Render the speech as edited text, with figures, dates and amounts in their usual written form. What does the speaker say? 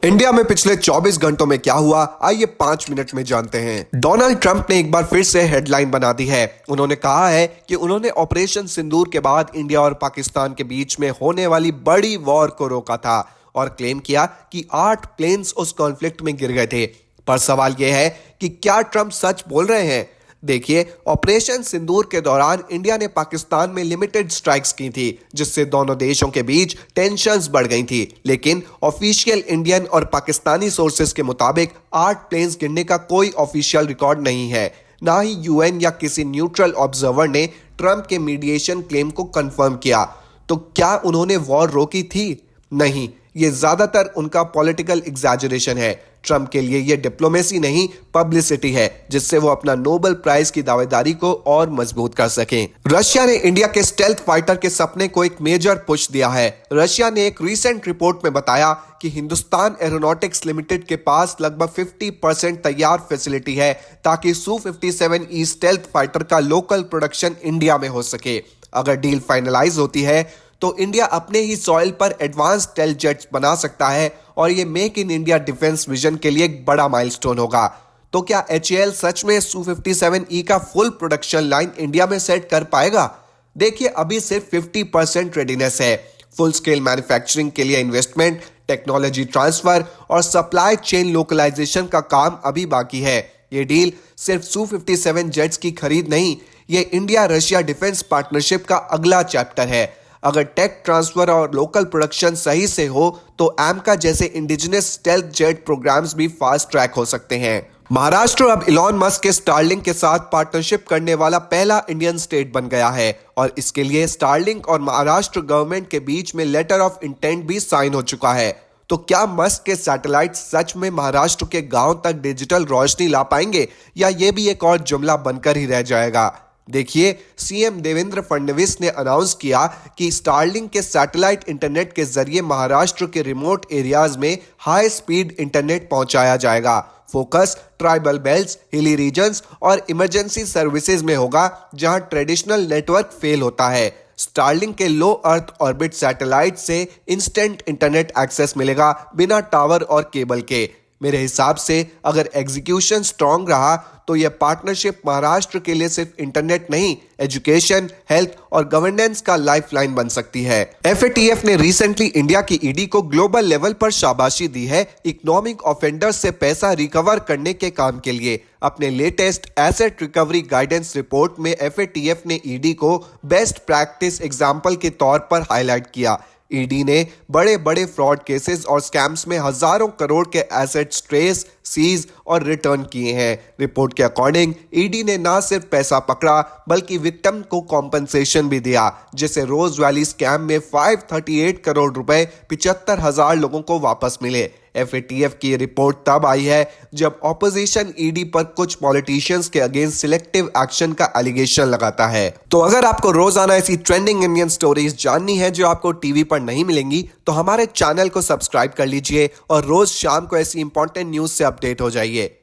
India में पिछले 24 घंटों में क्या हुआ, आइए 5 मिनट में जानते हैं। डोनाल्ड ट्रंप ने एक बार फिर से हेडलाइन बना दी है। उन्होंने कहा है कि उन्होंने ऑपरेशन सिंदूर के बाद इंडिया और पाकिस्तान के बीच में होने वाली बड़ी वॉर को रोका था और क्लेम किया कि 8 प्लेन्स उस कॉन्फ्लिक्ट में गिर गए थे। पर सवाल यह है कि क्या ट्रंप सच बोल रहे हैं? देखिए, ऑपरेशन सिंदूर के दौरान इंडिया ने पाकिस्तान में लिमिटेड स्ट्राइक्स की थी, जिससे दोनों देशों के बीच टेंशन्स बढ़ गई थी। लेकिन ऑफिशियल इंडियन और पाकिस्तानी सोर्सेज के मुताबिक 8 प्लेन्स गिरने का कोई ऑफिशियल रिकॉर्ड नहीं है। ना ही यूएन या किसी न्यूट्रल ऑब्जर्वर ने ट्रंप के मीडिएशन क्लेम को कंफर्म किया। तो क्या उन्होंने वॉर रोकी थी? नहीं, ये ज्यादातर उनका पॉलिटिकल एग्जैजरेशन है। ट्रंप के लिए ये डिप्लोमेसी नहीं, पब्लिसिटी है, जिससे वो अपना नोबेल प्राइज की दावेदारी को और मजबूत कर सकें। रशिया ने इंडिया के स्टेल्थ फाइटर के सपने को एक मेजर पुश दिया है। रशिया ने एक रीसेंट रिपोर्ट में बताया कि हिंदुस्तान एरोनॉटिक्स लिमिटेड के पास लगभग 50% तैयार फैसिलिटी है ताकि Su-57E स्टेल्थ फाइटर का लोकल प्रोडक्शन इंडिया में हो सके। अगर डील फाइनलाइज होती है तो इंडिया अपने ही सॉइल पर एडवांस स्टेल्थ जेट्स बना सकता है और ये make in India defence vision के लिए एक बड़ा माइलस्टोन होगा। तो क्या HAL सच में Su-57E का फुल प्रोडक्शन लाइन इंडिया में सेट कर पाएगा? देखिए, अभी सिर्फ 50% रेडीनेस है। फुल स्केल मैन्युफैक्चरिंग के लिए इन्वेस्टमेंट, टेक्नोलॉजी ट्रांसफर और सप्लाई चेन लोकलाइजेशन का काम अभी बाकी है। ये डील सिर्फ Su-57 जेट्स की खरीद नहीं, ये इंडिया रशिया डिफेंस पार्टनरशिप का अगला चैप्टर है। अगर टेक ट्रांसफर और लोकल प्रोडक्शन सही से हो तो एमका जैसे इंडिजिनस स्टेल्थ जेट प्रोग्राम्स भी फास्ट ट्रैक हो सकते हैं। महाराष्ट्र अब इलॉन मस्क के स्टारलिंक के साथ पार्टनरशिप करने वाला पहला इंडियन स्टेट बन गया है और इसके लिए स्टारलिंक और महाराष्ट्र गवर्नमेंट के बीच में लेटर ऑफ इंटेंट भी साइन हो चुका है। तो क्या मस्क के सैटेलाइट सच में महाराष्ट्र के गांव तक डिजिटल रोशनी ला पाएंगे या ये भी एक और जुमला बनकर ही रह जाएगा? देखिए, सीएम देवेंद्र फडणवीस ने अनाउंस किया कि स्टारलिंक के सैटेलाइट इंटरनेट के जरिए महाराष्ट्र के रिमोट एरियाज में हाई स्पीड इंटरनेट पहुंचाया जाएगा। Focus tribal belts, hilly regions और इमरजेंसी सर्विसेज में होगा जहां ट्रेडिशनल नेटवर्क फेल होता है। स्टारलिंक के लो अर्थ ऑर्बिट सैटेलाइट से इंस्टेंट इंटरनेट एक्सेस मिलेगा बिना टावर और केबल के। मेरे हिसाब से अगर एग्जीक्यूशन स्ट्रांग रहा तो यह पार्टनरशिप महाराष्ट्र के लिए सिर्फ इंटरनेट नहीं, एजुकेशन, हेल्थ और गवर्नेंस का लाइफलाइन बन सकती है। FATF ने रिसेंटली इंडिया की ईडी को ग्लोबल लेवल पर शाबाशी दी है इकोनॉमिक ऑफेंडर्स से पैसा रिकवर करने के काम के लिए। अपने latest asset recovery guidance report में FATF ने ईडी को बेस्ट प्रैक्टिस एग्जाम्पल के तौर पर हाईलाइट किया। ईडी ने बड़े बड़े फ्रॉड केसेस और स्कैम्स में हजारों करोड़ के एसेट्स ट्रेस, सीज और रिटर्न किए हैं। रिपोर्ट के अकॉर्डिंग ईडी ने ना सिर्फ पैसा पकड़ा बल्कि विक्टिम को कॉम्पनसेशन भी दिया, जिससे रोज वैली स्कैम में 538 करोड़ रुपए 75,000 लोगों को वापस मिले। FATF की रिपोर्ट तब आई है जब ऑपोजिशन ईडी पर कुछ पॉलिटिशियंस के अगेंस्ट सिलेक्टिव एक्शन का एलिगेशन लगाता है। तो अगर आपको रोजाना ऐसी ट्रेंडिंग इंडियन स्टोरीज जाननी है जो आपको टीवी पर नहीं मिलेंगी, तो हमारे चैनल को सब्सक्राइब कर लीजिए और रोज शाम को ऐसी इंपॉर्टेंट न्यूज से अपडेट हो जाइए।